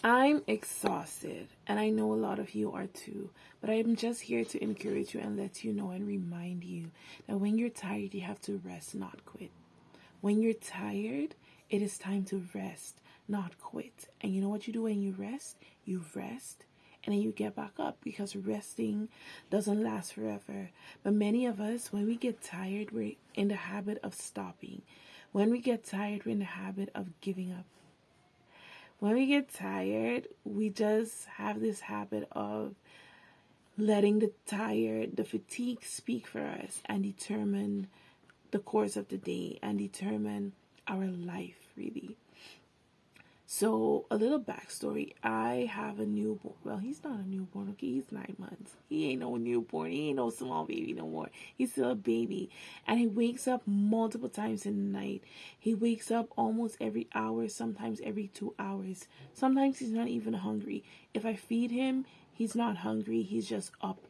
I'm exhausted, and I know a lot of you are too, but I'm just here to encourage you and let you know and remind you that when you're tired, you have to rest, not quit. When you're tired, it is time to rest, not quit. And you know what you do when you rest? You rest and then you get back up, because resting doesn't last forever. But many of us, when we get tired, we're in the habit of stopping. When we get tired, we're in the habit of giving up. When we get tired, we just have this habit of letting the fatigue speak for us and determine the course of the day and determine our life, really. So, a little backstory. I have a newborn. Well, he's not a newborn, okay? He's 9 months. He ain't no newborn. He ain't no small baby no more. He's still a baby. And he wakes up multiple times in the night. He wakes up almost every hour, sometimes every 2 hours. Sometimes he's not even hungry. If I feed him, he's not hungry. He's just up,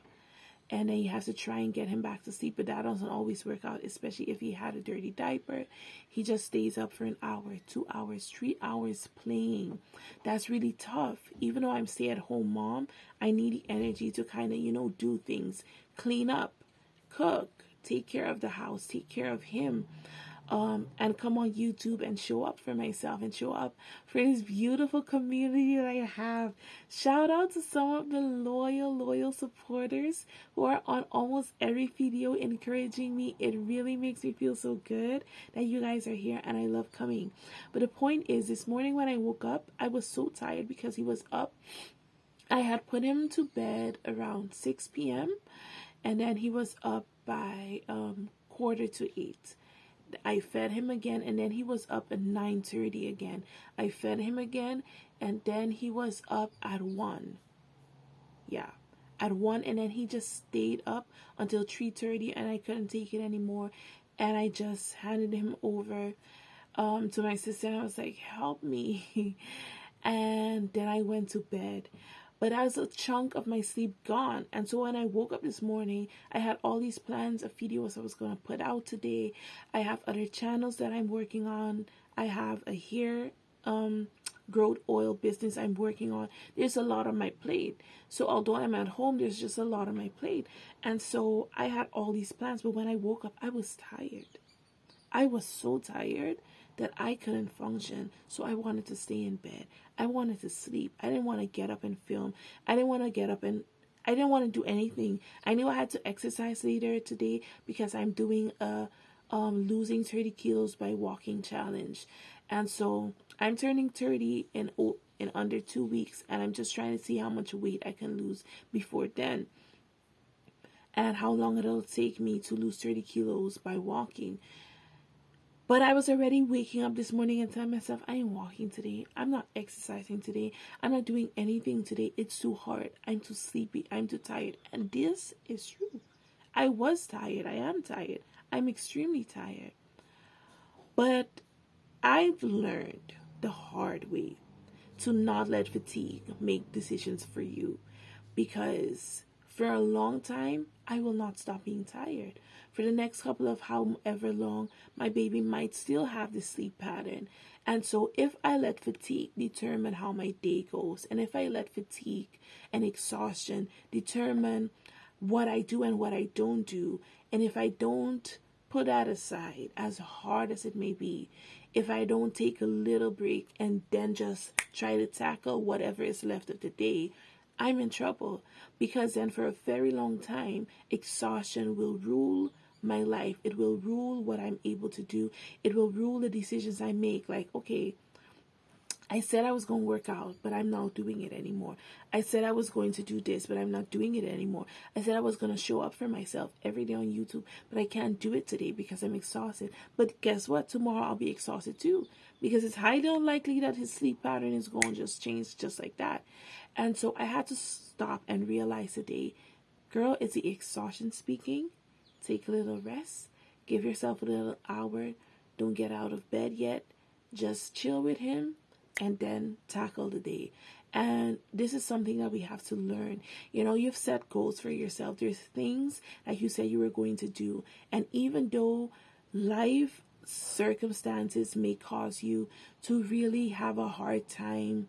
and then you have to try and get him back to sleep, but that doesn't always work out, especially if he had a dirty diaper. He just stays up for an hour, 2 hours, 3 hours playing. That's really tough. Even though I'm stay-at-home mom, I need the energy to kind of do things, clean up, cook, take care of the house, take care of him, and come on YouTube and show up for myself and show up for this beautiful community that I have. Shout out to some of the loyal supporters who are on almost every video encouraging me. It really makes me feel so good that you guys are here, and I love coming. But the point is, this morning when I woke up, I was so tired because he was up. I had put him to bed around 6 p.m. and then he was up by 7:45. I fed him again, and then he was up at 9:30 again. I fed him again, and then he was up at 1. Yeah, at 1, and then he just stayed up until 3:30, and I couldn't take it anymore, and I just handed him over to my sister, and I was like, help me. And then I went to bed. But that was a chunk of my sleep gone. And so when I woke up this morning, I had all these plans of videos I was going to put out today. I have other channels that I'm working on. I have a hair growth oil business I'm working on. There's a lot on my plate. So although I'm at home, there's just a lot on my plate. And so I had all these plans. But when I woke up, I was tired. I was so tired that I couldn't function. So I wanted to stay in bed. I wanted to sleep. I didn't want to get up and film. I didn't want to do anything. I knew I had to exercise later today because I'm doing a losing 30 kilos by walking challenge. And so I'm turning 30 in under 2 weeks, and I'm just trying to see how much weight I can lose before then, and how long it'll take me to lose 30 kilos by walking. But I was already waking up this morning and telling myself, I ain't walking today. I'm not exercising today. I'm not doing anything today. It's too hard. I'm too sleepy. I'm too tired. And this is true. I was tired. I am tired. I'm extremely tired. But I've learned the hard way to not let fatigue make decisions for you, because for a long time, I will not stop being tired. For the next couple of however long, my baby might still have the sleep pattern. And so if I let fatigue determine how my day goes, and if I let fatigue and exhaustion determine what I do and what I don't do, and if I don't put that aside, as hard as it may be, if I don't take a little break and then just try to tackle whatever is left of the day, I'm in trouble, because then for a very long time, exhaustion will rule my life. It will rule what I'm able to do. It will rule the decisions I make. Like, okay, I said I was going to work out, but I'm not doing it anymore. I said I was going to do this, but I'm not doing it anymore. I said I was going to show up for myself every day on YouTube, but I can't do it today because I'm exhausted. But guess what? Tomorrow I'll be exhausted too, because it's highly unlikely that his sleep pattern is going to just change just like that. And so I had to stop and realize today, girl, it's the exhaustion speaking. Take a little rest. Give yourself a little hour. Don't get out of bed yet. Just chill with him and then tackle the day. And this is something that we have to learn. You've set goals for yourself. There's things that you said you were going to do. And even though life circumstances may cause you to really have a hard time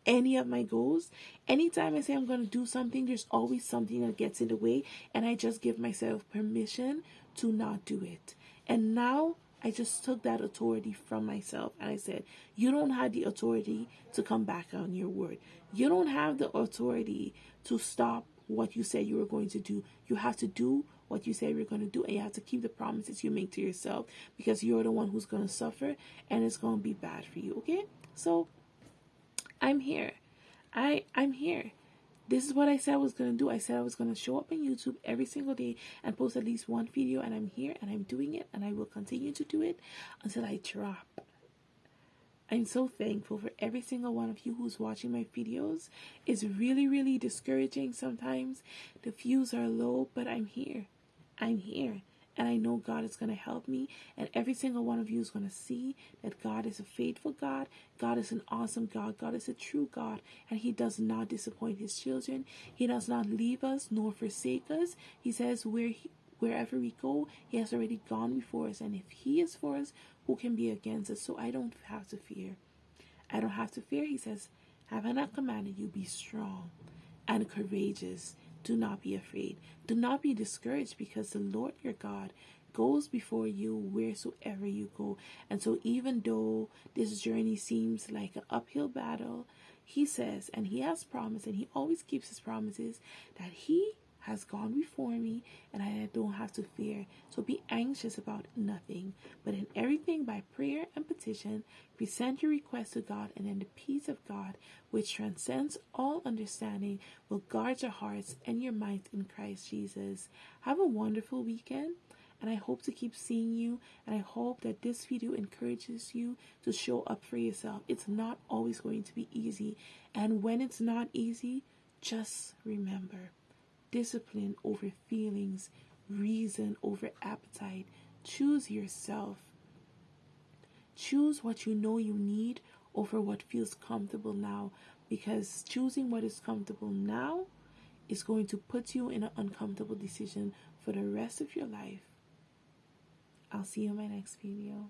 any of my goals. Anytime I say I'm going to do something, there's always something that gets in the way, and I just give myself permission to not do it. And now I just took that authority from myself, and I said, you don't have the authority to come back on your word. You don't have the authority to stop what you said you were going to do. You have to do what you said you're going to do, and you have to keep the promises you make to yourself, because you're the one who's going to suffer, and it's going to be bad for you. Okay? So I'm here. I'm here. This is what I said I was going to do. I said I was going to show up on YouTube every single day and post at least one video, and I'm here and I'm doing it, and I will continue to do it until I drop. I'm so thankful for every single one of you who's watching my videos. It's really, really discouraging sometimes. The views are low, but I'm here. I'm here. And I know God is going to help me. And every single one of you is going to see that God is a faithful God. God is an awesome God. God is a true God. And He does not disappoint His children. He does not leave us nor forsake us. He says wherever we go, He has already gone before us. And if He is for us, who can be against us? So I don't have to fear. I don't have to fear. He says, have I not commanded you, be strong and courageous. Do not be afraid. Do not be discouraged, because the Lord your God goes before you wheresoever you go. And so even though this journey seems like an uphill battle, He says, and He has promised, and He always keeps His promises, that He has gone before me, and I don't have to fear. So be anxious about nothing, but in everything by prayer and petition, present your request to God, and then the peace of God, which transcends all understanding, will guard your hearts and your minds in Christ Jesus. Have a wonderful weekend, and I hope to keep seeing you, and I hope that this video encourages you to show up for yourself. It's not always going to be easy, and when it's not easy, just remember, discipline over feelings, reason over appetite. Choose yourself. Choose what you know you need over what feels comfortable now, because choosing what is comfortable now is going to put you in an uncomfortable decision for the rest of your life. I'll see you in my next video.